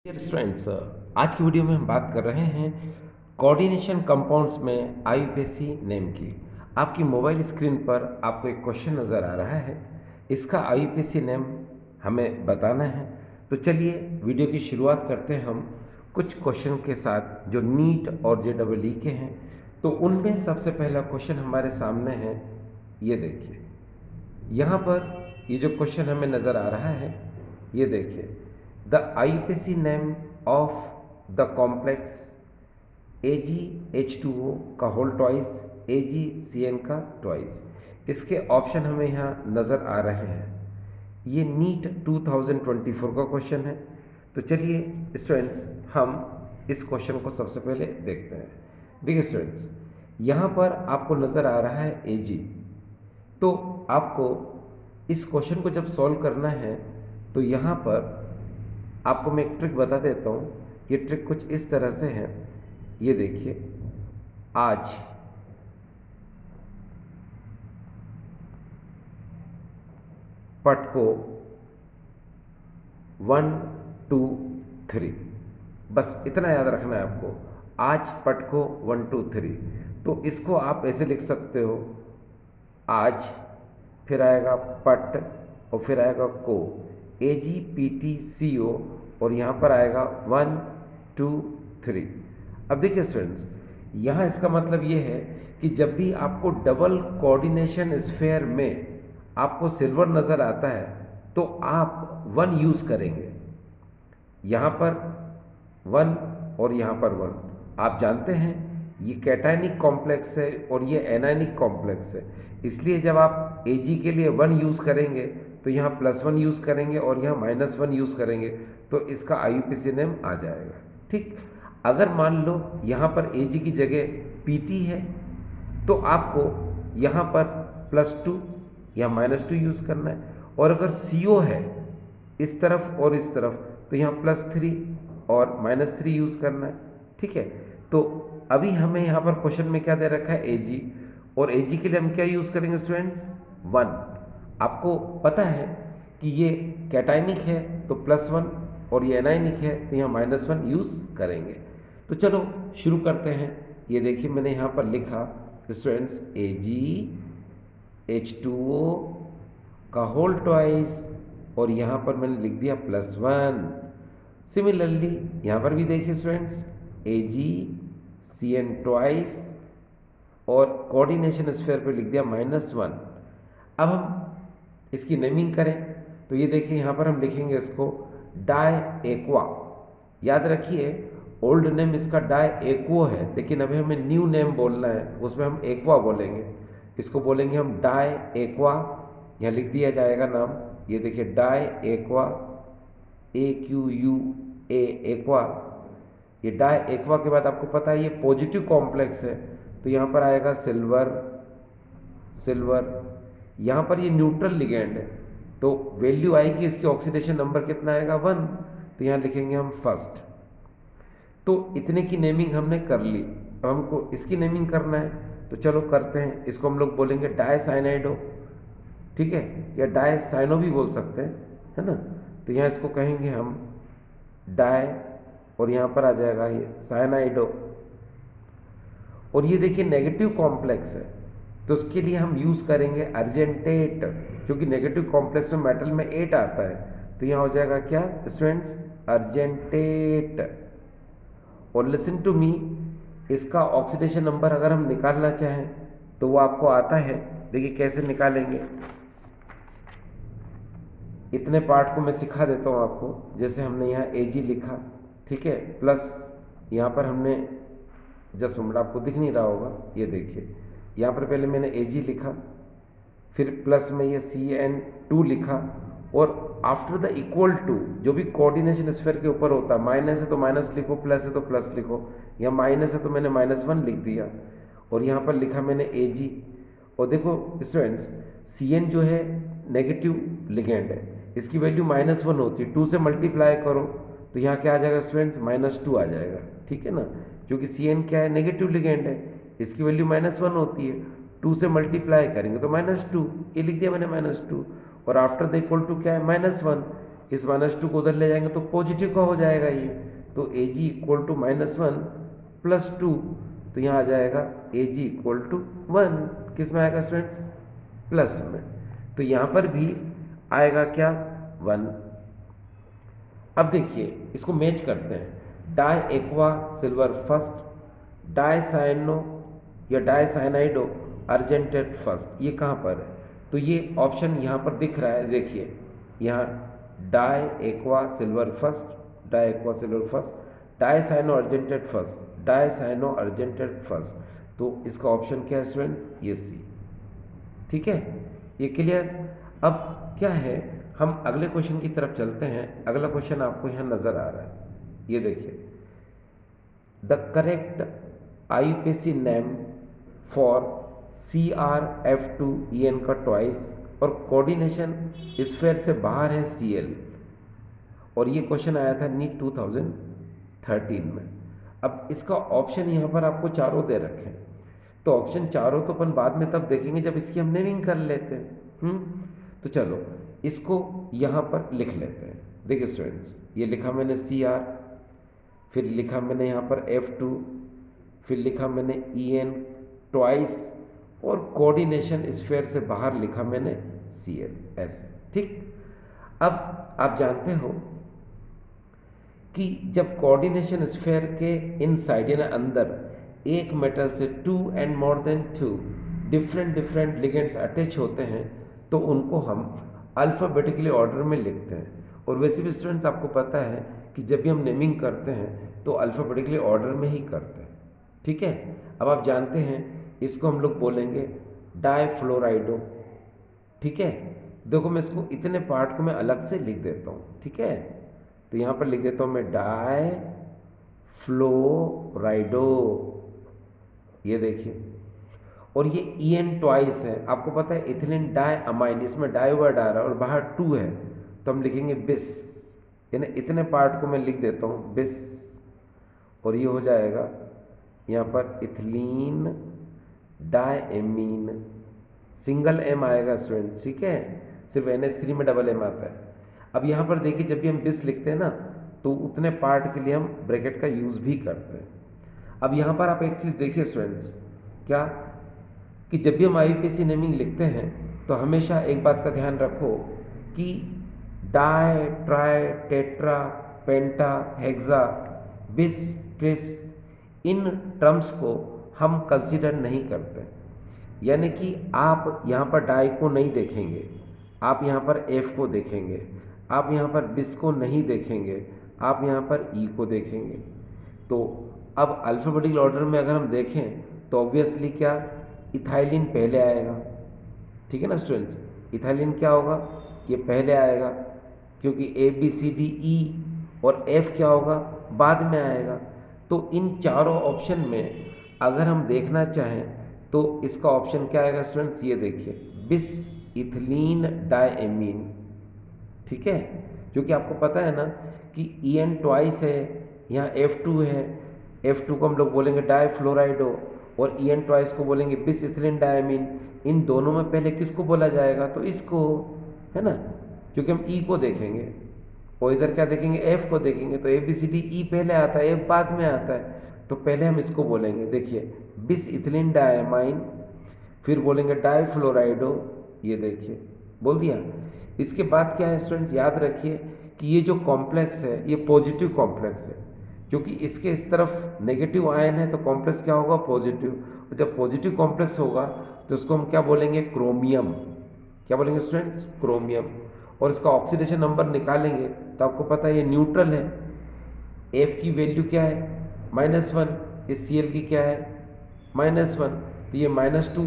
Dear students, आज की video में हम बात कर रहे हैं कोऑर्डिनेशन कंपाउंड्स में आईयूपीएसी नेम की। आपकी मोबाइल स्क्रीन पर आपको एक क्वेश्चन नज़र आ रहा है, इसका आईयूपीएसी नेम हमें बताना है। तो चलिए वीडियो की शुरुआत करते हैं हम कुछ क्वेश्चन के साथ जो नीट और जेईई के हैं। तो उनमें सबसे पहला क्वेश्चन हमारे सामने है, ये देखिए। यहाँ पर ये जो क्वेश्चन हमें नज़र आ रहा है, ये देखिए, the IPC name of the complex AgH2O का होल ट्वाइस AgCN का ट्वाइस। इसके ऑप्शन हमें यहाँ नज़र आ रहे हैं। ये नीट 2024 का क्वेश्चन है। तो चलिए स्टूडेंट्स, हम इस क्वेश्चन को सबसे पहले देखते हैं। देखिए स्टूडेंट्स, यहाँ पर आपको नज़र आ रहा है Ag। तो आपको इस क्वेश्चन को जब सॉल्व करना है तो यहाँ पर आपको मैं एक ट्रिक बता देता हूँ। ये ट्रिक कुछ इस तरह से है, ये देखिए। आज पट को 1 2 3, बस इतना याद रखना है आपको। आज पट को 1 2 3। तो इसको आप ऐसे लिख सकते हो, आज, फिर आएगा पट और फिर आएगा को, AgPTCO, और यहाँ पर आएगा 1 2 3। अब देखिए स्टूडेंट्स, यहाँ इसका मतलब ये है कि जब भी आपको डबल कोऑर्डिनेशन स्फेयर में आपको सिल्वर नज़र आता है तो आप 1 यूज़ करेंगे। यहाँ पर 1 और यहाँ पर 1। आप जानते हैं ये कैटायनिक कॉम्प्लेक्स है और ये एनायनिक कॉम्प्लेक्स है, इसलिए जब आप Ag के लिए 1 यूज़ करेंगे तो यहाँ +1 यूज़ करेंगे और यहाँ -1 यूज़ करेंगे, तो इसका आईयूपीसी नेम आ जाएगा। ठीक, अगर मान लो यहाँ पर Ag की जगह PT है तो आपको यहाँ पर +2 या -2 यूज़ करना है, और अगर CO है इस तरफ और इस तरफ तो यहाँ +3 और -3 यूज़ करना है। ठीक है, तो अभी हमें यहाँ पर क्वेश्चन में क्या दे रखा है, Ag, और Ag के लिए हम क्या यूज़ करेंगे स्टूडेंट्स, 1। आपको पता है कि ये कैटायनिक है तो +1, और ये एनायनिक है तो यहाँ -1 यूज़ करेंगे। तो चलो शुरू करते हैं। ये देखिए मैंने यहाँ पर लिखा स्टूडेंट्स, AgH2O का होल ट्वाइस, और यहाँ पर मैंने लिख दिया +1। सिमिलरली यहाँ पर भी देखिए स्टूडेंट्स, AgCN ट्वाइस, और कोऑर्डिनेशन स्फीयर पे लिख दिया -1। अब हम इसकी नेमिंग करें तो ये देखिए, यहाँ पर हम लिखेंगे इसको डाई एक्वा। याद रखिए, ओल्ड नेम इसका डाई एक्वो है, लेकिन अभी हमें न्यू नेम बोलना है, उसमें हम एक्वा बोलेंगे। इसको बोलेंगे हम डाई एक्वा। यहाँ लिख दिया जाएगा नाम, ये देखिए डाई एक्वा, AQUA एक्वा। ये डाई एक्वा के बाद आपको पता है ये पॉजिटिव कॉम्प्लेक्स है, तो यहाँ पर आएगा सिल्वर, सिल्वर। यहाँ पर ये न्यूट्रल लिगेंड है, तो वैल्यू आएगी इसकी, ऑक्सीडेशन नंबर कितना आएगा, 1, तो यहाँ लिखेंगे हम फर्स्ट। तो इतने की नेमिंग हमने कर ली। अब हमको इसकी नेमिंग करना है, तो चलो करते हैं। इसको हम लोग बोलेंगे डायसाइनाइडो, ठीक है, या डायसाइनो भी बोल सकते हैं, है ना। तो यहाँ इसको कहेंगे हम डाय, और यहाँ पर आ जाएगा ये साइनाइडो। और ये देखिए नेगेटिव कॉम्प्लेक्स है, तो उसके लिए हम यूज़ करेंगे अर्जेंटेट, क्योंकि नेगेटिव कॉम्प्लेक्स में मेटल में 8 आता है, तो यहाँ हो जाएगा क्या स्टूडेंट्स, अर्जेंटेट। और लिसन टू मी, इसका ऑक्सीडेशन नंबर अगर हम निकालना चाहें तो वो आपको आता है। देखिए कैसे निकालेंगे, इतने पार्ट को मैं सिखा देता हूँ आपको। जैसे हमने यहाँ Ag लिखा, ठीक है, प्लस यहाँ पर हमने, जस्ट मिनट, आपको दिख नहीं रहा होगा, ये देखिए यहाँ पर पहले मैंने Ag लिखा, फिर प्लस में ये CN2 लिखा, और आफ्टर द इक्वल टू जो भी कोऑर्डिनेशन स्फीयर के ऊपर होता है, माइनस है तो माइनस लिखो, प्लस है तो प्लस लिखो। यहाँ माइनस है तो मैंने -1 लिख दिया, और यहाँ पर लिखा मैंने Ag। और देखो स्टूडेंट्स, CN जो है नेगेटिव लिगेंड है, इसकी वैल्यू -1 होती है, 2 से मल्टीप्लाई करो तो यहाँ क्या आ जाएगा स्टूडेंट्स, -2 आ जाएगा। ठीक है ना, क्योंकि CN क्या है, नेगेटिव लिगेंड है, इसकी वैल्यू -1 होती है, 2 से मल्टीप्लाई करेंगे तो -2, ये लिख दिया मैंने -2, और आफ्टर द इक्वल टू क्या है, -1, इस -2 को उधर ले जाएंगे तो पॉजिटिव का हो जाएगा ये, तो AG इक्वल टू -1 प्लस 2, तो यहाँ आ जाएगा AG इक्वल टू 1, किस में आएगा स्टूडेंट्स, प्लस में, तो यहाँ पर भी आएगा क्या 1। अब देखिए इसको मैच करते हैं, di aqua silver first, di cyano या डाई साइनाइडो अर्जेंटेट फर्स्ट, ये कहाँ पर है, तो ये ऑप्शन यहाँ पर दिख रहा है, देखिए यहाँ di aqua silver first, di aqua silver first, di cyano argentate first, di cyano argentate first, तो इसका ऑप्शन क्या है स्टूडेंट्स, ये सी। ठीक है, ये क्लियर। अब क्या है, हम अगले क्वेश्चन की तरफ चलते हैं। अगला क्वेश्चन आपको यहाँ नजर आ रहा है, ये देखिए, the correct IUPAC name for CrF2EN का ट्वाइस और कोऑर्डिनेशन स्फीयर से बाहर है Cl, और ये क्वेश्चन आया था नीट 2013 में। अब इसका ऑप्शन यहाँ पर आपको चारों दे रखे हैं, तो ऑप्शन चारों तो अपन बाद में तब देखेंगे जब इसकी हम नेमिंग कर लेते हैं। तो चलो इसको यहाँ पर लिख लेते हैं। देखिए स्टूडेंट्स, ये लिखा मैंने Cr, फिर लिखा मैंने यहाँ पर F2, फिर लिखा मैंने EN ट्वाइस, और कोऑर्डिनेशन स्फीयर से बाहर लिखा मैंने Cl, ऐसे। ठीक, अब आप जानते हो कि जब कोऑर्डिनेशन स्फीयर के इनसाइड यानी अंदर एक मेटल से 2 and more than 2 different ligands attach होते हैं, तो उनको हम अल्फ़ाबेटिकली ऑर्डर में लिखते हैं। और वैसे भी स्टूडेंट्स आपको पता है कि जब भी हम नेमिंग करते हैं तो अल्फ़ाबेटिकली ऑर्डर में ही करते हैं। ठीक है, अब आप जानते हैं इसको हम लोग बोलेंगे डाइफ्लोराइडो। ठीक है, देखो मैं इसको इतने पार्ट को मैं अलग से लिख देता हूँ। ठीक है, तो यहाँ पर लिख देता हूँ मैं डाइफ्लोराइडो, ये देखिए, और ये EN ट्वाइस है। आपको पता है इथिलीन डाई अमाइन, इसमें डाई वर्ड आ रहा है और बाहर 2 है, तो हम लिखेंगे बिस, यानी इतने पार्ट को मैं लिख देता हूँ बिस, और ये हो जाएगा यहाँ पर ethylene di amine, single M आएगा स्टूडेंट। ठीक है, सिर्फ NH3 में डबल M आता है। अब यहाँ पर देखिए जब भी हम बिस लिखते हैं ना, तो उतने पार्ट के लिए हम ब्रैकेट का यूज़ भी करते हैं। अब यहाँ पर आप एक चीज़ देखिए स्टूडेंट्स, क्या कि जब भी हम IUPAC नेमिंग लिखते हैं तो हमेशा एक बात का ध्यान रखो कि डाई, ट्राई, टेट्रा, पेंटा, हेक्सा, बिस, ट्रिस, इन टर्म्स को हम कंसीडर नहीं करते। यानी कि आप यहाँ पर डाई को नहीं देखेंगे, आप यहाँ पर F को देखेंगे, आप यहाँ पर बिस को नहीं देखेंगे, आप यहाँ पर E को देखेंगे। तो अब अल्फ़ाबेटिकल ऑर्डर में अगर हम देखें तो ऑब्वियसली क्या, इथाइलिन पहले आएगा। ठीक है ना स्टूडेंट्स, इथाइलिन क्या होगा, ये पहले आएगा, क्योंकि ABCDE और F क्या होगा, बाद में आएगा। तो इन चारों ऑप्शन में अगर हम देखना चाहें तो इसका ऑप्शन क्या आएगा स्टूडेंट्स, ये देखिए बिस इथिलीन डाइएमीन। ठीक है, क्योंकि आपको पता है ना कि EN ट्वाइस है, यहाँ F2 है, F2 को हम लोग बोलेंगे डाइफ्लोराइडो और EN ट्वाइस को बोलेंगे बिस इथिलीन डाइएमीन। इन दोनों में पहले किसको बोला जाएगा, तो इसको, है ना, क्योंकि हम E को देखेंगे और इधर क्या देखेंगे, F को देखेंगे। तो ABCDE पहले आता है, F बाद में आता है, तो पहले हम इसको बोलेंगे। देखिए बिस इथिलीन डाइएमाइन, फिर बोलेंगे डाइफ्लोराइडो, ये देखिए बोल दिया। इसके बाद क्या है स्टूडेंट्स, याद रखिए कि ये जो कॉम्प्लेक्स है ये पॉजिटिव कॉम्प्लेक्स है, क्योंकि इसके इस तरफ नेगेटिव आयन है तो कॉम्प्लेक्स क्या होगा, पॉजिटिव। और जब पॉजिटिव कॉम्प्लेक्स होगा तो इसको हम क्या बोलेंगे, क्रोमियम। क्या बोलेंगे स्टूडेंट्स, क्रोमियम। और इसका ऑक्सीडेशन नंबर निकालेंगे तो आपको पता है ये न्यूट्रल है, F की वैल्यू क्या है, -1, इस Cl की क्या है, -1, तो ये -2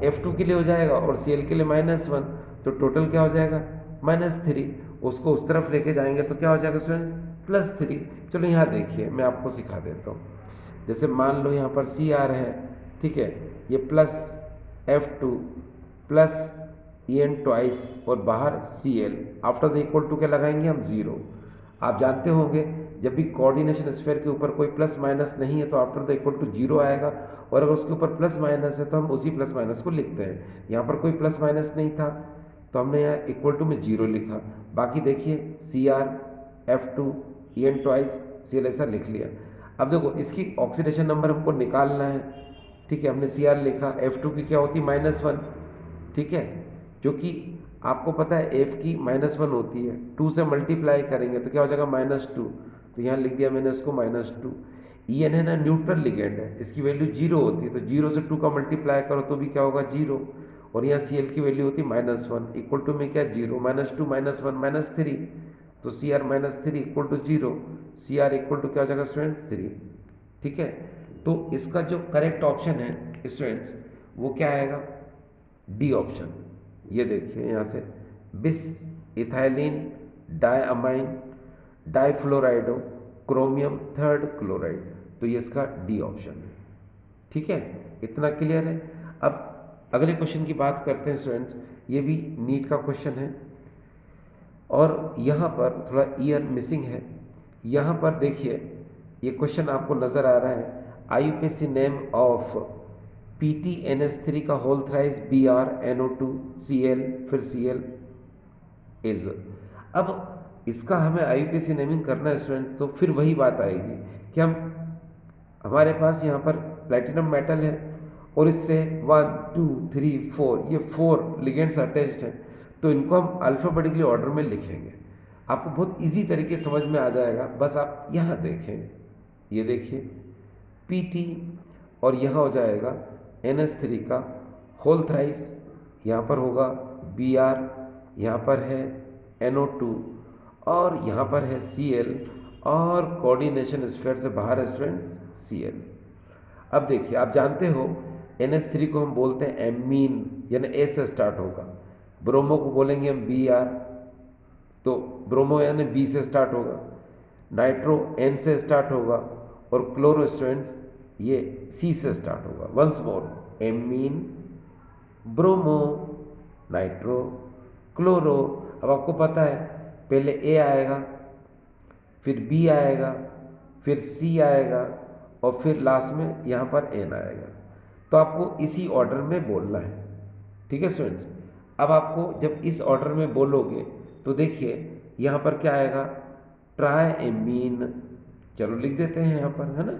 F2 के लिए हो जाएगा और Cl के लिए -1, तो टोटल क्या हो जाएगा, -3। उसको उस तरफ लेके जाएंगे तो क्या हो जाएगा स्टूडेंट्स, +3। चलो यहाँ देखिए मैं आपको सिखा देता हूँ। जैसे मान लो यहाँ पर Cr है, ठीक है, ये plus F2 plus EN twice और बाहर Cl, after the equal to क्या लगाएंगे हम, 0। आप जानते होंगे जब भी कोऑर्डिनेशन स्फीयर के ऊपर कोई प्लस माइनस नहीं है तो आफ्टर द इक्वल टू 0 आएगा, और अगर उसके ऊपर प्लस माइनस है तो हम उसी प्लस माइनस को लिखते हैं। यहाँ पर कोई प्लस माइनस नहीं था, तो हमने यहाँ इक्वल टू में 0 लिखा। बाकी देखिए Cr F2 En twice Cl ऐसा लिख लिया। अब देखो इसकी ऑक्सीडेशन नंबर हमको निकालना है, ठीक है। हमने Cr लिखा, F2 की क्या होती है -1, ठीक है, जो कि आपको पता है F की -1 होती है। 2 से मल्टीप्लाई करेंगे तो क्या हो जाएगा -2, तो यहाँ लिख दिया मैंने इसको -2। En है ना न्यूट्रल लिगेंड है, इसकी वैल्यू 0 होती है, तो 0 से 2 का मल्टीप्लाई करो तो भी क्या होगा 0, और यहाँ Cl की वैल्यू होती है -1, इक्वल टू में क्या 0, -2 -1 -3, तो Cr -3 equal to 0, Cr equal to क्या हो जाएगा स्टूडेंट्स 3, ठीक है। तो इसका जो करेक्ट ऑप्शन है स्टूडेंट्स वो क्या आएगा, डी ऑप्शन। ये देखिए यहाँ से बिस ethylene diamine डाइफ्लोराइडो chromium third chloride, तो ये इसका डी ऑप्शन है, ठीक है। इतना क्लियर है। अब अगले क्वेश्चन की बात करते हैं स्टूडेंट्स, ये भी नीट का क्वेश्चन है और यहाँ पर थोड़ा ईयर मिसिंग है। यहाँ पर देखिए ये क्वेश्चन आपको नज़र आ रहा है, IUPAC नेम ऑफ PTNS3 का होल थ्राइस BrNO2Cl फिर Cl इज। अब इसका हमें IUPAC नेमिंग करना है स्टूडेंट, तो फिर वही बात आएगी कि हमारे पास यहाँ पर प्लैटिनम मेटल है और इससे 1 2 3 4 ये 4 लिगेंड्स अटैच्ड हैं, तो इनको हम अल्फ़ाबेटिकली ऑर्डर में लिखेंगे। आपको बहुत इजी तरीके से समझ में आ जाएगा, बस आप यहाँ देखें, ये देखिए PT और यहाँ हो जाएगा NS3 का होल थ्राइस, यहाँ पर होगा Br, यहाँ पर है NO2 और यहाँ पर है Cl और कोऑर्डिनेशन स्फीयर से बाहर है स्टूडेंट्स Cl। अब देखिए आप जानते हो NH3 को हम बोलते हैं एमीन, यानी A से स्टार्ट होगा। ब्रोमो को बोलेंगे हम Br, तो ब्रोमो यानी B से स्टार्ट होगा। नाइट्रो N से स्टार्ट होगा और क्लोरो स्टूडेंट्स ये C से स्टार्ट होगा। Once more amine bromo nitro chloro. अब आपको पता है पहले A आएगा, फिर B आएगा, फिर C आएगा और फिर लास्ट में यहाँ पर N आएगा। तो आपको इसी ऑर्डर में बोलना है, ठीक है स्टूडेंट्स। अब आपको जब इस ऑर्डर में बोलोगे तो देखिए यहाँ पर क्या आएगा, ट्राई एमीन, चलो लिख देते हैं यहाँ पर, है ना।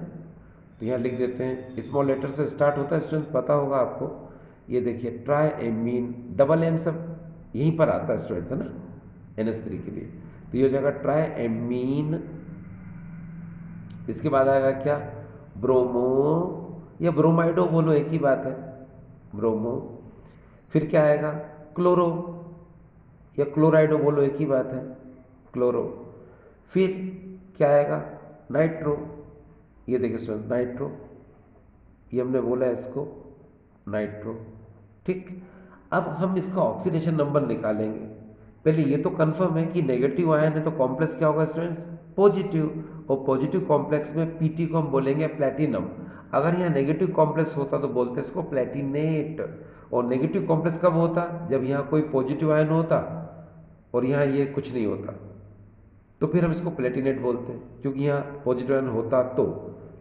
तो यहाँ लिख देते हैं, स्मॉल लेटर से स्टार्ट होता है स्टूडेंट्स, पता होगा आपको। ये देखिए ट्राई एमीन, डबल एम सब यहीं पर आता है स्टूडेंट्स, है ना, NH3 के लिए। तो ये हो जाएगा ट्राई एमीन। इसके बाद आएगा क्या, ब्रोमो या ब्रोमाइडो बोलो एक ही बात है, ब्रोमो। फिर क्या आएगा, क्लोरो या क्लोराइडो बोलो एक ही बात है, क्लोरो। फिर क्या आएगा, नाइट्रो, ये देखिए स्टूडेंट्स नाइट्रो, ये हमने बोला है इसको नाइट्रो, ठीक। अब हम इसका ऑक्सीडेशन नंबर निकालेंगे। पहले ये तो कंफर्म है कि नेगेटिव आयन है तो कॉम्प्लेक्स क्या होगा स्टूडेंट्स, पॉजिटिव, और पॉजिटिव कॉम्प्लेक्स में PT को हम बोलेंगे प्लैटिनम। अगर यहाँ नेगेटिव कॉम्प्लेक्स होता तो बोलते इसको प्लैटिनेट, और नेगेटिव कॉम्प्लेक्स कब होता, जब यहाँ कोई पॉजिटिव आयन होता और यहाँ ये कुछ नहीं होता, तो फिर हम इसको प्लैटिनेट बोलते हैं, क्योंकि यहाँ पॉजिटिव आयन होता तो।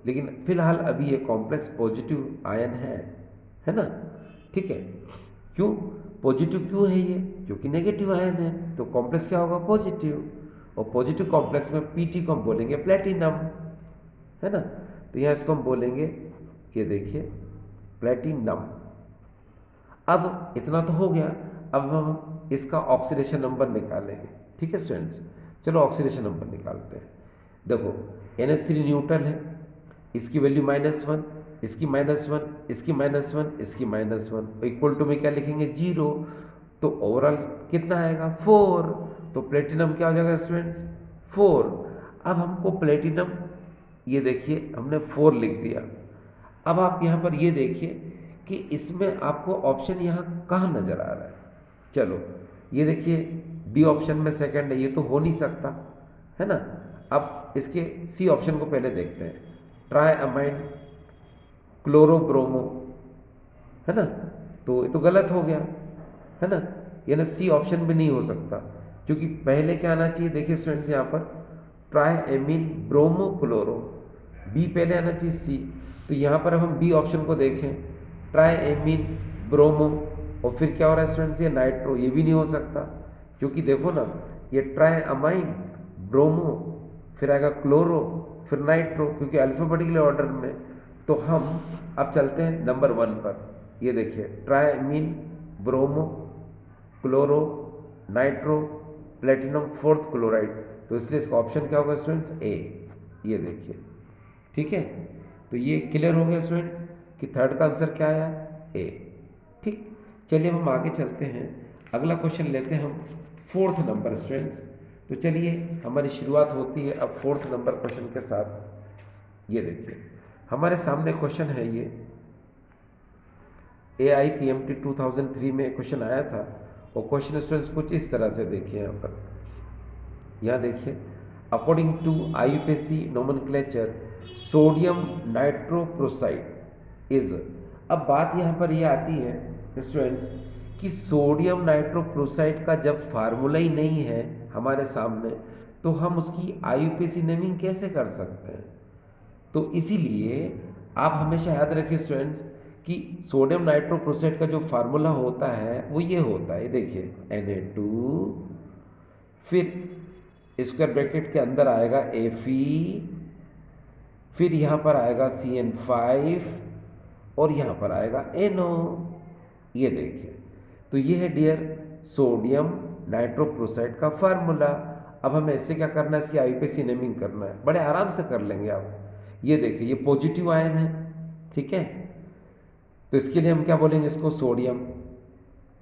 लेकिन फिलहाल अभी ये कॉम्प्लेक्स पॉजिटिव आयन है ना, ठीक है। क्यों पॉजिटिव क्यों है ये, क्योंकि नेगेटिव आयन है, तो कॉम्प्लेक्स क्या होगा, पॉजिटिव, और पॉजिटिव कॉम्प्लेक्स में PT को हम बोलेंगे प्लैटिनम, है ना। तो यहाँ इसको हम बोलेंगे, ये देखिए प्लैटिनम। अब इतना तो हो गया, अब हम इसका ऑक्सीडेशन नंबर निकालेंगे, ठीक है स्टूडेंट्स। चलो ऑक्सीडेशन नंबर निकालते हैं। देखो NH3 न्यूट्रल है, इसकी वैल्यू -1, इसकी -1, इसकी -1, इसकी -1, इक्वल टू में क्या लिखेंगे 0, तो ओवरऑल कितना आएगा 4, तो प्लेटिनम क्या हो जाएगा स्टूडेंट्स 4। अब हमको प्लेटिनम, ये देखिए हमने 4 लिख दिया। अब आप यहाँ पर ये देखिए कि इसमें आपको ऑप्शन यहाँ कहाँ नज़र आ रहा है। चलो ये देखिए डी ऑप्शन में सेकंड है, ये तो हो नहीं सकता, है ना। अब इसके सी ऑप्शन को पहले देखते हैं, ट्राई अमाइन क्लोरोब्रोमो, है ना, तो ये तो गलत हो गया, है ना, यानी सी ऑप्शन भी नहीं हो सकता, क्योंकि पहले क्या आना चाहिए, देखिए स्टूडेंट्स यहाँ पर tri amine bromo chloro, B पहले आना चाहिए सी। तो यहाँ पर हम बी ऑप्शन को देखें, ट्राई एमीन ब्रोमो और फिर क्या हो रहा है स्टूडेंट्स, ये नाइट्रो, ये भी नहीं हो सकता क्योंकि देखो ना, ये ट्राई अमाइन, ब्रोमो, फिर आएगा क्लोरो, फिर नाइट्रो, क्योंकि अल्फाबेटिकल ऑर्डर में। तो हम अब चलते हैं नंबर 1 पर। ये देखिए, ट्राइमीन, bromo, chloro, nitro, platinum, fourth chloride. तो इसलिए इसका ऑप्शन क्या होगा स्टूडेंट्स, ए। ये देखिए, ठीक है। तो ये क्लियर हो गया स्टूडेंट्स कि थर्ड का आंसर क्या आया, ए। ठीक, चलिए हम आगे चलते हैं, अगला क्वेश्चन लेते हैं हम फोर्थ नंबर स्टूडेंट्स। तो चलिए हमारी शुरुआत होती है अब फोर्थ नंबर क्वेश्चन के साथ। ये देखिए हमारे सामने क्वेश्चन है, ये AIPMT 2003 में क्वेश्चन आया था। और क्वेश्चन स्टूडेंट्स कुछ इस तरह से देखिए, यहाँ देखिए, according to IUPAC nomenclature sodium nitroprusside is. अब बात यहाँ पर ये आती है स्टूडेंट्स कि सोडियम नाइट्रोप्रोसाइड का जब फार्मूला ही नहीं है हमारे सामने, तो हम उसकी IUPAC नेमिंग कैसे कर सकते हैं। तो इसीलिए आप हमेशा याद रखिए स्टूडेंट्स कि सोडियम नाइट्रोप्रोसाइड का जो फार्मूला होता है वो ये होता है, देखिए Na2, फिर स्क्वायर ब्रैकेट के अंदर आएगा Fe, फिर यहाँ पर आएगा CN5 और यहाँ पर आएगा NO। ये देखिए, तो ये है डियर सोडियम नाइट्रोप्रोसाइड का फार्मूला। अब हमें इससे क्या करना है, इसकी IUPAC नेमिंग करना है, बड़े आराम से कर लेंगे आप। ये देखिए, ये पॉजिटिव आयन है, ठीक है, तो इसके लिए हम क्या बोलेंगे, इसको सोडियम।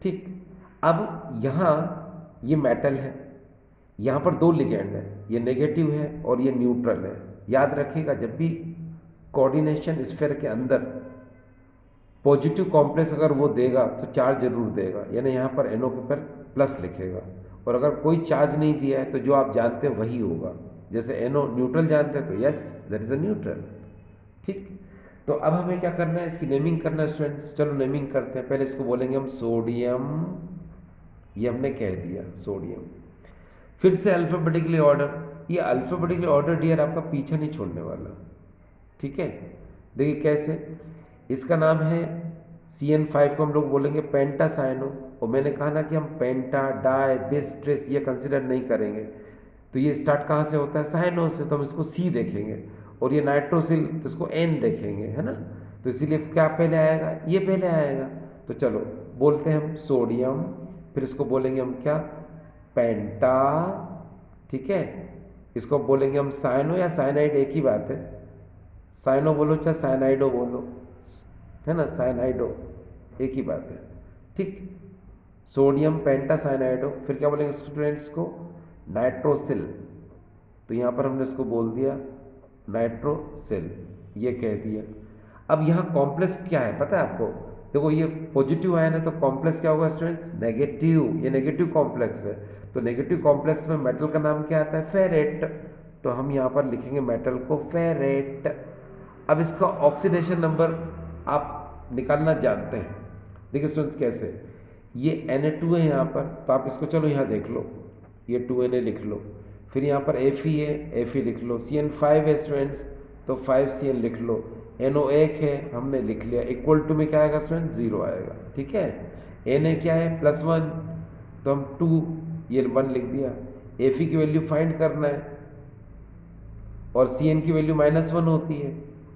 ठीक, अब यहाँ ये मेटल है, यहाँ पर 2 लिगेंड है, ये नेगेटिव है और ये न्यूट्रल है। याद रखिएगा, जब भी कोऑर्डिनेशन स्फीयर के अंदर पॉजिटिव कॉम्प्लेक्स अगर वो देगा तो चार्ज जरूर देगा, यानी यहाँ पर NO के पर प्लस लिखेगा। और अगर कोई चार्ज नहीं दिया है तो जो आप जानते हैं वही होगा, जैसे NO न्यूट्रल जानते हैं तो yes that is a neutral. ठीक, तो अब हमें क्या करना है, इसकी नेमिंग करना है स्टूडेंट्स। चलो नेमिंग करते हैं, पहले इसको बोलेंगे हम सोडियम, ये हमने कह दिया सोडियम। फिर से अल्फाबेटिकली ऑर्डर, ये अल्फाबेटिकली ऑर्डर डियर आपका पीछा नहीं छोड़ने वाला, ठीक है। देखिए कैसे, इसका नाम है CN5 को हम लोग बोलेंगे पेंटासाइनो। और मैंने कहा ना कि हम पेंटा, डाई, बिस, ट्रिस ये कंसिडर नहीं करेंगे। तो ये स्टार्ट कहाँ से होता है, साइनो से, तो हम इसको C देखेंगे। और ये नाइट्रोसिल तो इसको N देखेंगे, है ना। तो इसीलिए क्या पहले आएगा, ये पहले आएगा। तो चलो बोलते हैं हम सोडियम, फिर इसको बोलेंगे हम क्या, पेंटा, ठीक है। इसको बोलेंगे हम साइनो या साइनाइड, एक ही बात है, साइनो बोलो चाहे साइनाइडो बोलो, है ना, साइनाइडो एक ही बात है। ठीक, सोडियम पेंटा साइनाइडो। फिर क्या बोलेंगे स्टूडेंट्स को, नाइट्रोसिल। तो यहाँ पर हमने इसको बोल दिया नाइट्रोसिल, ये कह दिया। अब यहाँ कॉम्प्लेक्स क्या है पता है आपको, देखो ये पॉजिटिव आयन है तो कॉम्प्लेक्स क्या होगा स्टूडेंट्स, नेगेटिव, ये नेगेटिव कॉम्प्लेक्स है। तो नेगेटिव कॉम्प्लेक्स में मेटल का नाम क्या आता है, फेरेट। तो हम यहाँ पर लिखेंगे मेटल को फेरेट। अब इसका ऑक्सीडेशन नंबर आप निकालना जानते हैं, देखिए स्टूडेंट्स कैसे, ये Na2 है यहाँ पर, तो आप इसको चलो यहाँ देख लो, ये 2Na लिख लो। फिर यहाँ पर Fe है, Fe लिख लो। CN5 है स्टूडेंट्स, तो 5CN लिख लो। NO1 है, हमने लिख लिया। इक्वल टू में क्या आएगा स्टूडेंट्स, 0 आएगा, ठीक है। Na क्या है, +1, तो हम 2, ये 1 लिख दिया। Fe की वैल्यू फाइंड करना है और CN की वैल्यू -1 होती है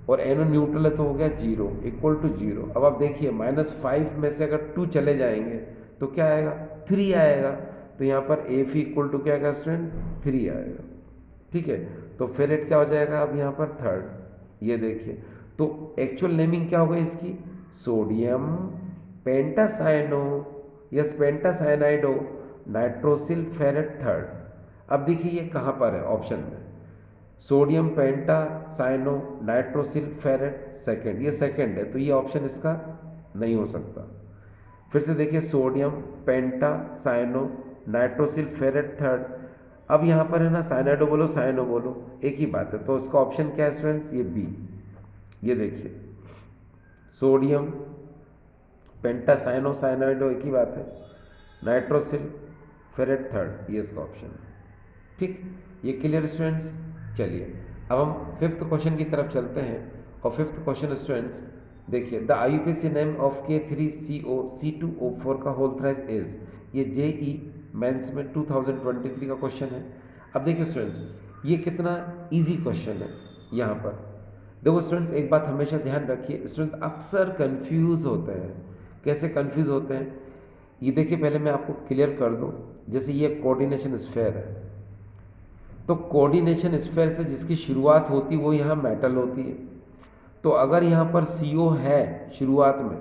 और NO न्यूट्रल है तो हो गया 0, इक्वल टू 0। अब आप देखिए -5 में से अगर 2 चले जाएंगे तो क्या आएगा, 3 आएगा। तो यहाँ पर Fe इक्वल टू क्या आएगा स्टूडेंट, 3 आएगा, ठीक है। तो फेरेट क्या हो जाएगा अब यहाँ पर थर्ड, ये देखिए। तो एक्चुअल नेमिंग क्या होगा इसकी, sodium pentacyano, yes pentacyanido nitrosyl ferrate third. अब देखिए ये कहाँ पर है ऑप्शन में, sodium pentacyano nitrosyl ferrate second, ये सेकेंड है, तो ये ऑप्शन इसका नहीं हो सकता। फिर से देखिए sodium pentacyano nitrosyl ferrate third. अब यहाँ पर है ना, साइनाइडो बोलो साइनो बोलो एक ही बात है, तो इसका ऑप्शन क्या है स्टूडेंट्स, ये बी। ये देखिए सोडियम पेंटासाइनो साइनाइडो एक ही बात है, नाइट्रोसिल फेरेट थर्ड, ये इसका ऑप्शन है, ठीक। ये क्लियर स्टूडेंट्स। चलिए अब हम फिफ्थ क्वेश्चन की तरफ चलते हैं। और फिफ्थ क्वेश्चन स्टूडेंट्स देखिए the IUPAC name of K3CO C2O4 का होल थ्राइस इज, ये JE मेंस में 2023 का क्वेश्चन है। अब देखिए स्टूडेंट्स, ये कितना इजी क्वेश्चन है। यहाँ पर देखो स्टूडेंट्स, एक बात हमेशा ध्यान रखिए, स्टूडेंट्स अक्सर कंफ्यूज होते हैं। कैसे कंफ्यूज होते हैं, ये देखिए पहले मैं आपको क्लियर कर दूं। जैसे ये कोऑर्डिनेशन स्फीयर है, तो कोऑर्डिनेशन स्फीयर से जिसकी शुरुआत होती है वो यहाँ मेटल होती है। तो अगर यहाँ पर CO है शुरुआत में,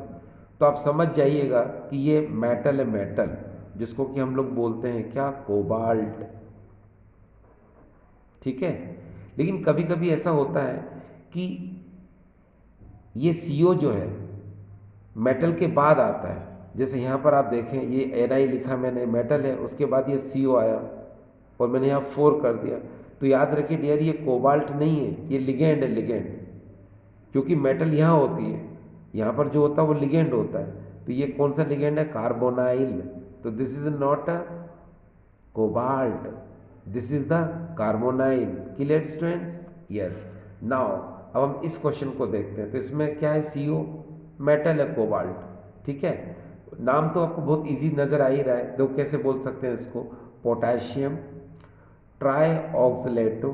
तो आप समझ जाइएगा कि ये मेटल है, मेटल जिसको कि हम लोग बोलते हैं क्या, कोबाल्ट। ठीक है। लेकिन कभी कभी ऐसा होता है कि ये CO जो है मेटल के बाद आता है। जैसे यहाँ पर आप देखें, ये Ni लिखा मैंने, मेटल है, उसके बाद ये CO आया और मैंने यहाँ 4 कर दिया। तो याद रखिए डियर, ये कोबाल्ट नहीं है, ये लिगेंड है, लिगेंड। क्योंकि मेटल यहाँ होती है, यहाँ पर जो होता है वो लिगेंड होता है। तो ये कौन सा लिगेंड है, कार्बोनाइल। तो this is not a cobalt, this is the carbonyl. Clear students? Yes. Now अब हम इस क्वेश्चन को देखते हैं। तो इसमें क्या है, CO मेटल है, कोबाल्ट। ठीक है। नाम तो आपको बहुत इजी नजर आ ही रहा है। देखो कैसे बोल सकते हैं इसको, पोटेशियम ट्राईऑक्सलेटो।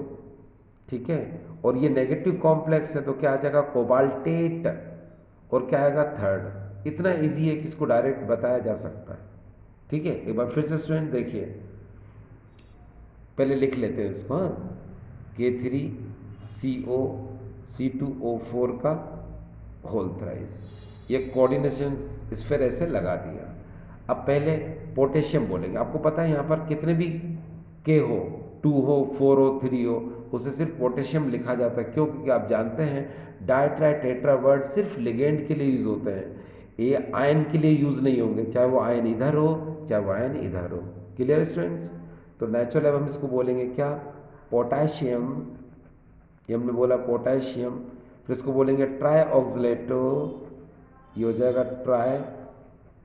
ठीक है। और ये नेगेटिव कॉम्प्लेक्स है, तो क्या आ जाएगा, कोबाल्टेट। और क्या आएगा, थर्ड। इतना इजी है कि इसको डायरेक्ट बताया जा सकता है। ठीक है। एक बार फिर से स्टूडेंट देखिए, पहले लिख लेते हैं इसको। हाँ, K3CO C2O4 का होल थ्राइस, ये कोऑर्डिनेशन स्फीयर ऐसे लगा दिया। अब पहले पोटेशियम बोलेंगे। आपको पता है यहाँ पर कितने भी K हो, 2 हो, 4 हो, 3 हो, उसे सिर्फ पोटेशियम लिखा जाता है। क्यों? क्योंकि आप जानते हैं डाइट्राई टेट्रा वर्ड सिर्फ लिगेंड के लिए यूज होते हैं, ये आयन के लिए यूज नहीं होंगे, चाहे वो आयन इधर हो चाहे वो आयन इधर हो। Clear students? तो नेचुरल अब हम इसको बोलेंगे क्या, पोटेशियम। ये हमने बोला पोटेशियम। फिर इसको बोलेंगे ट्राई ऑक्सलेटो, ये हो जाएगा ट्राई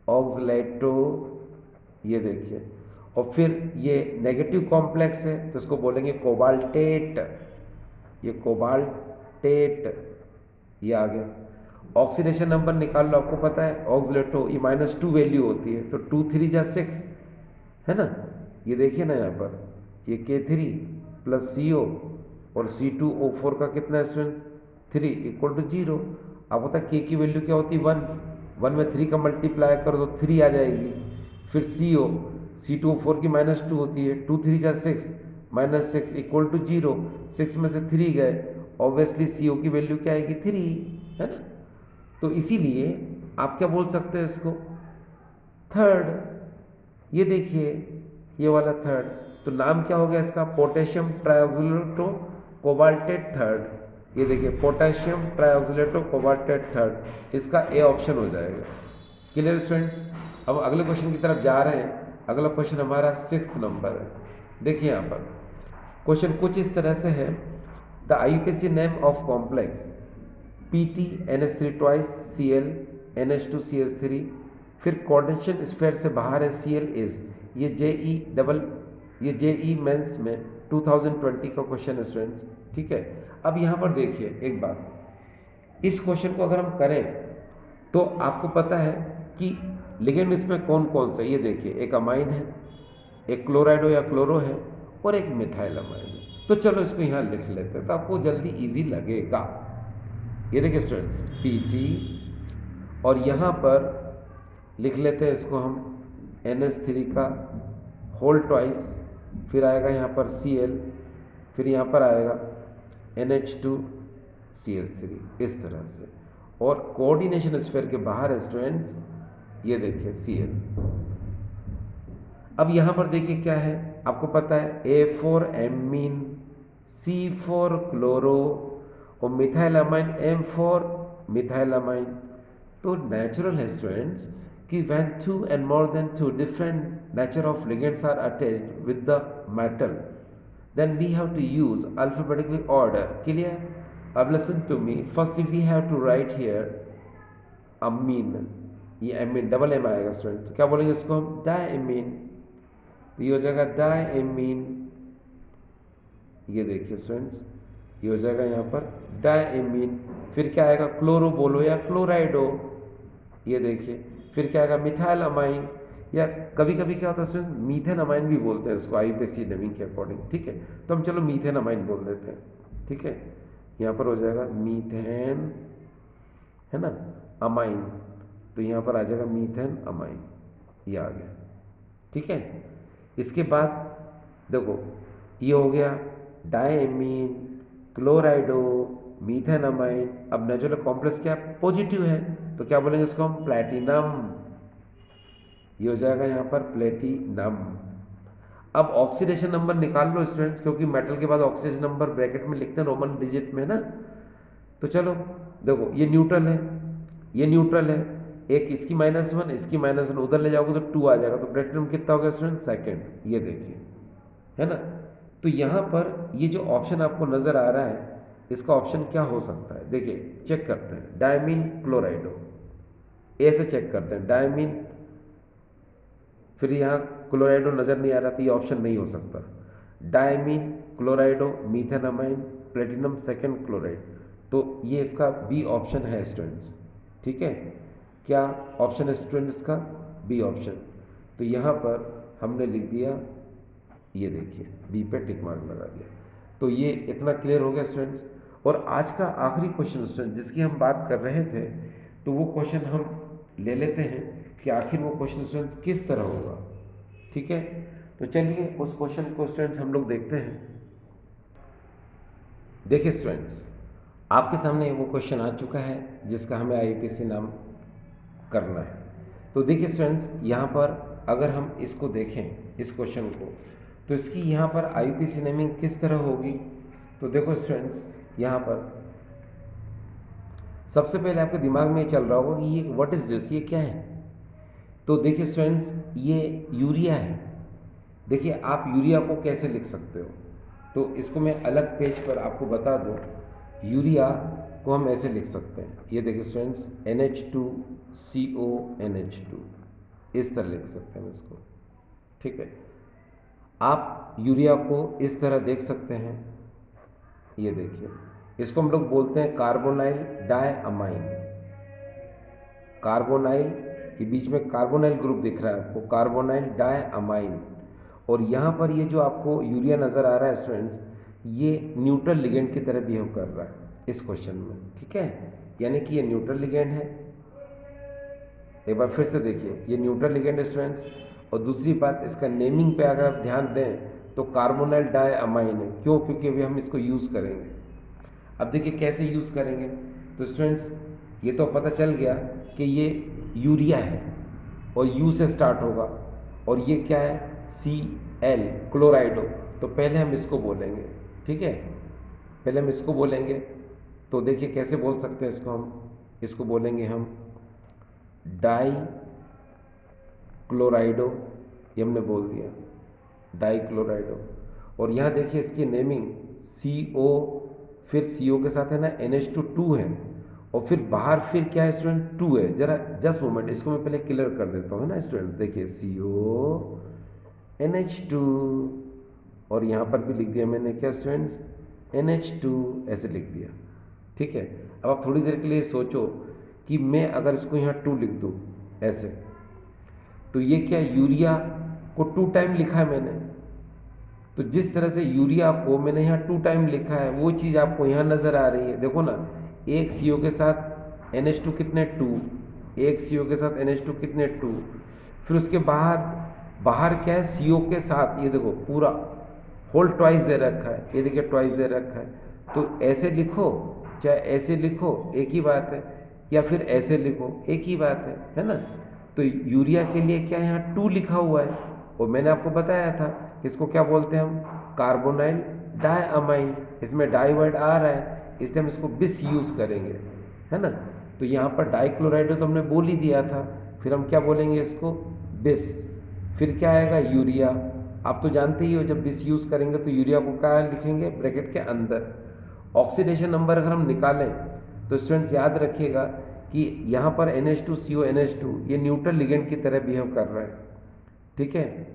ऑक्सलेटो। ये देखिए, और फिर ये नेगेटिव कॉम्प्लेक्स है तो इसको बोलेंगे कोबाल्टेट, ये कोबाल्टेट। ये आ गया। ऑक्सीडेशन नंबर निकाल लो, आपको पता है ऑक्सलेटो ये -2 वैल्यू होती है, तो 2 3 जा 6 है ना। ये देखिए ना यहाँ पर, ये K3 + CO और C2O4 का कितना स्टूडेंट्स, 3 = 0। अब पता है K की वैल्यू क्या होती है, 1 में 3 का मल्टीप्लाई करो तो 3 आ जाएगी। फिर CO C2O4 की -2 होती है, 2 3 जा 6, -6 = 0। 6 में से 3 गए, ऑब्वियसली CO की वैल्यू क्या आएगी, 3, है ना। तो इसीलिए आप क्या बोल सकते हैं इसको, थर्ड। ये देखिए ये वाला थर्ड, तो नाम क्या हो गया इसका, पोटेशियम ट्राईऑक्सलेटो कोबाल्टेट थर्ड। ये देखिए पोटेशियम ट्राईऑक्सलेटो कोबाल्टेट थर्ड, इसका A ऑप्शन हो जाएगा। Clear students? अब अगले क्वेश्चन की तरफ जा रहे हैं। अगला क्वेश्चन हमारा 6th नंबर है। देखिए यहाँ पर क्वेश्चन कुछ इस तरह से है, the IUPAC name of complex PT NH3 Cl NH2 CH3, फिर कोऑर्डिनेशन स्फीयर से बाहर है Cl इज, ये JE मेंस में 2020 का क्वेश्चन है स्टूडेंट्स। ठीक है। अब यहाँ पर देखिए एक बात, इस क्वेश्चन को अगर हम करें तो आपको पता है कि लिगेंड इसमें कौन कौन सा, ये देखिए एक अमाइन है, एक क्लोराइडो या क्लोरो है, और एक मिथाइल अमाइन है। तो चलो इसको यहाँ लिख लेते हैं तो आपको जल्दी इजी लगेगा। ये देखिए स्टूडेंट्स PT, और यहाँ पर लिख लेते हैं इसको हम NH3 का होल ट्वाइस, फिर आएगा यहाँ पर Cl, फिर यहाँ पर आएगा NH2 CH3, इस तरह से। और कोऑर्डिनेशन स्फीयर के बाहर है स्टूडेंट्स, ये देखिए Cl। अब यहाँ पर देखिए क्या है, आपको पता है A4 एमीन, C4 क्लोरो और methyl amine M4 methyl amine. तो नेचुरल है स्टूडेंट्स कि when 2 and more than 2 different nature of ligands are attached with the metal, then we have to use alphabetically order. Clear? अब listen to me. Firstly we have to write here amine, ये amine double M आएगा student. तो क्या बोलेंगे इसको हम, diamine. तो ये हो जाएगा डायमीन। ये देखिए स्टूडेंट्स ये हो जाएगा यहाँ पर डायमीन। फिर क्या आएगा, क्लोरो बोलो या क्लोराइडो, ये देखिए। फिर क्या आएगा, मिथाइल अमाइन, या कभी कभी क्या होता है स्टूडेंट, मीथेन अमाइन भी बोलते हैं इसको आईपीसी नेमिंग के अकॉर्डिंग, ठीक है। तो हम चलो मीथेन अमाइन बोल देते हैं, ठीक है। यहाँ पर हो जाएगा मीथेन, है ना, अमाइन। तो यहाँ पर आ जाएगा मीथेन अमाइन, ये आ गया, ठीक है। इसके बाद देखो ये हो गया डायमीन, क्लोराइडो, मीथेन अमाइन। अब नेचुरल कॉम्प्लेक्स क्या पॉजिटिव है, तो क्या बोलेंगे इसको हम, प्लैटिनम। ये हो जाएगा यहाँ पर प्लेटिनम। अब ऑक्सीडेशन नंबर निकाल लो स्टूडेंट्स, क्योंकि मेटल के बाद ऑक्सीडेशन नंबर ब्रैकेट में लिखते हैं रोमन डिजिट में ना। तो चलो देखो ये न्यूट्रल है, ये न्यूट्रल है, एक इसकी -1 इसकी -1 उधर ले जाओगे तो 2 आ जाएगा। तो प्लेटिनम कितना हो गया स्टूडेंट, सेकेंड, ये देखिए, है ना। तो यहाँ पर ये जो ऑप्शन आपको नज़र आ रहा है, इसका ऑप्शन क्या हो सकता है, देखिए चेक करते हैं। डायमीन क्लोराइडो, ए से चेक करते हैं, डायमीन, फिर यहाँ क्लोराइडो नज़र नहीं आ रहा, तो ये ऑप्शन नहीं हो सकता। Diammine, chlorido, methane amine, platinum, second chloride, तो ये इसका बी ऑप्शन है स्टूडेंट्स, ठीक है। क्या ऑप्शन है स्टूडेंट्स का, बी ऑप्शन। तो यहाँ पर हमने लिख दिया, ये देखिए बी पे टिक मार्क लगा दिया। तो ये इतना क्लियर हो गया स्टूडेंट्स। और आज का आखिरी क्वेश्चन स्टूडेंट जिसकी हम बात कर रहे थे, तो वो क्वेश्चन हम ले लेते हैं कि आखिर वो क्वेश्चन स्टूडेंट्स किस तरह होगा, ठीक है। तो चलिए उस क्वेश्चन को स्टूडेंट्स हम लोग देखते हैं। देखिए स्टूडेंट्स, आपके सामने वो क्वेश्चन आ चुका है जिसका हमें आईपीसी नाम करना है। तो देखिए स्टूडेंट्स, यहाँ पर अगर हम इसको देखें इस क्वेश्चन को, तो इसकी यहाँ पर आईपीसी नेमिंग किस तरह होगी। तो देखो स्टूडेंट्स, यहाँ पर सबसे पहले आपके दिमाग में चल रहा होगा कि ये व्हाट इज़ दिस, ये क्या है। तो देखिए स्टूडेंट्स, ये यूरिया है। देखिए आप यूरिया को कैसे लिख सकते हो, तो इसको मैं अलग पेज पर आपको बता दूं। यूरिया को हम ऐसे लिख सकते हैं, ये देखिए स्टूडेंट्स, NH2CONH2, इस तरह लिख सकते हैं इसको, ठीक है। आप यूरिया को इस तरह देख सकते हैं, ये देखिए, इसको हम लोग बोलते हैं कार्बोनाइल डायअमाइन। कार्बोनाइल, ये बीच में कार्बोनाइल ग्रुप दिख रहा है आपको, कार्बोनाइल डायअमाइन। और यहाँ पर ये जो आपको यूरिया नज़र आ रहा है स्टूडेंट्स, ये न्यूट्रल लिगेंड की तरह बिहेव कर रहा है इस क्वेश्चन में, ठीक है। यानी कि ये न्यूट्रल लिगेंड है। एक बार फिर से देखिए, ये न्यूट्रल लिगेंड है स्टूडेंट्स। और दूसरी बात, इसका नेमिंग पे अगर आप ध्यान दें तो कार्बोनाइल डायअमाइन है। क्यों, क्योंकि अभी हम इसको यूज़ करेंगे। अब देखिए कैसे यूज़ करेंगे। तो स्टूडेंट्स, ये तो पता चल गया कि ये यूरिया है और यू से स्टार्ट होगा, और ये क्या है, Cl, क्लोराइडो। तो पहले हम इसको बोलेंगे, ठीक है, पहले हम इसको बोलेंगे। तो देखिए कैसे बोल सकते हैं इसको हम, इसको बोलेंगे हम डाई क्लोराइडो, ये हमने बोल दिया डाई क्लोराइडो। और यहाँ देखिए इसकी नेमिंग CO, फिर CO के साथ है ना NH2 है, और फिर बाहर फिर क्या है स्टूडेंट, 2 है। जरा जस्ट मोमेंट, इसको मैं पहले क्लियर कर देता हूँ, है ना स्टूडेंट। देखिए CONH2, और यहाँ पर भी लिख दिया मैंने क्या स्टूडेंट्स, NH2, ऐसे लिख दिया, ठीक है। अब आप थोड़ी देर के लिए सोचो कि मैं अगर इसको यहाँ 2 लिख दूँ ऐसे, तो ये क्या, यूरिया को 2 टाइम लिखा है मैंने। तो जिस तरह से यूरिया को मैंने यहाँ 2 टाइम लिखा है, वो चीज़ आपको यहाँ नज़र आ रही है। देखो ना, एक CO के साथ NH2 कितने, 2, एक CO के साथ NH2 कितने, 2। फिर उसके बाद बाहर क्या है, CO के साथ, ये देखो पूरा होल ट्वाइस दे रखा है, ये देखिए ट्वाइस दे रखा है। तो ऐसे लिखो चाहे ऐसे लिखो एक ही बात है, या फिर ऐसे लिखो एक ही बात है ना। तो यूरिया के लिए क्या यहाँ 2 लिखा हुआ है, और मैंने आपको बताया था कि इसको क्या बोलते हैं हम, कार्बोनाइल डायअमाइन। इसमें डाई वर्ड आ रहा है, इसलिए हम इसको बिस यूज़ करेंगे, है ना। तो यहाँ पर डाईक्लोराइड तो हमने बोल ही दिया था, फिर हम क्या बोलेंगे इसको, बिस। फिर क्या आएगा, यूरिया। आप तो जानते ही हो जब बिस यूज़ करेंगे तो यूरिया को क्या लिखेंगे, ब्रैकेट के अंदर। ऑक्सीडेशन नंबर अगर हम निकालें तो स्टूडेंट्स याद रखिएगा कि यहाँ पर NH2CONH2 ये न्यूट्रल लिगेंड की तरह बिहेव कर रहा है, ठीक है,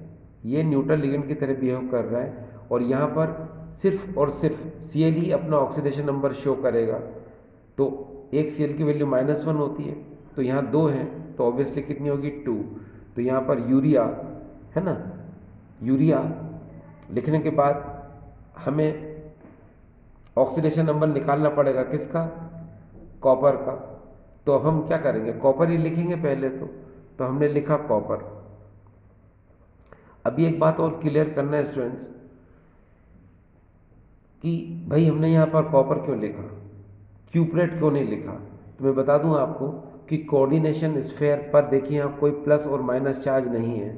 ये न्यूट्रल लिगेंड की तरह बिहेव कर रहा है। और यहाँ पर सिर्फ और सिर्फ Cl ही अपना ऑक्सीडेशन नंबर शो करेगा, तो एक Cl की वैल्यू -1 होती है, तो यहाँ 2 हैं तो ऑब्वियसली कितनी होगी 2। तो यहाँ पर यूरिया है ना, यूरिया लिखने के बाद हमें ऑक्सीडेशन नंबर निकालना पड़ेगा, किसका, कॉपर का। तो अब हम क्या करेंगे, कॉपर ही लिखेंगे पहले तो हमने लिखा कॉपर। अभी एक बात और क्लियर करना है स्टूडेंट्स कि भाई हमने यहाँ पर कॉपर क्यों लिखा, क्यूपरेट क्यों नहीं लिखा। तो मैं बता दूं आपको कि कोऑर्डिनेशन स्फेयर पर देखिए यहाँ कोई प्लस और माइनस चार्ज नहीं है,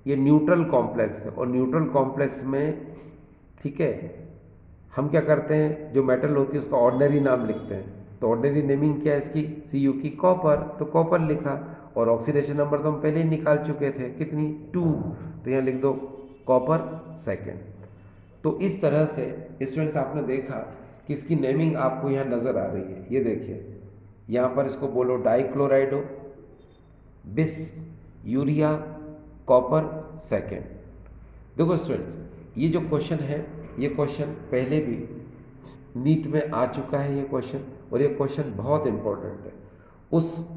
ये न्यूट्रल कॉम्प्लेक्स है। और न्यूट्रल कॉम्प्लेक्स में, ठीक है, हम क्या करते हैं, जो मेटल होती है उसका ऑर्डिनरी नाम लिखते हैं। तो ऑर्डिनरी नेमिंग क्या है इसकी, Cu की कॉपर, तो कॉपर लिखा। और ऑक्सीडेशन नंबर तो हम पहले ही निकाल चुके थे, कितनी 2, तो यहाँ लिख दो कॉपर सेकेंड। तो इस तरह से स्टूडेंट्स आपने देखा कि इसकी नेमिंग आपको यहाँ नज़र आ रही है। ये देखिए यहाँ पर इसको बोलो डाइक्लोराइडो, बिस, यूरिया, कॉपर सेकेंड। देखो स्टूडेंट्स, ये जो क्वेश्चन है, ये क्वेश्चन पहले भी नीट में आ चुका है ये क्वेश्चन, और ये क्वेश्चन बहुत इम्पोर्टेंट है। उस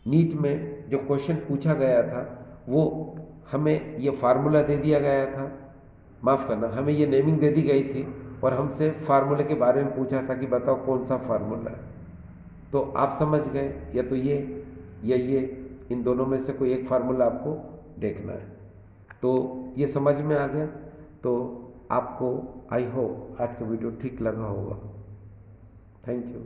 नीट में जो क्वेश्चन पूछा गया था वो हमें ये फार्मूला दे दिया गया था, माफ़ करना, हमें ये नेमिंग दे दी गई थी और हमसे फार्मूले के बारे में पूछा था कि बताओ कौन सा फार्मूला है। तो आप समझ गए, या तो ये या ये, इन दोनों में से कोई एक फार्मूला आपको देखना है। तो ये समझ में आ गया। तो आपको आई होप आज का वीडियो ठीक लगा होगा। Thank you.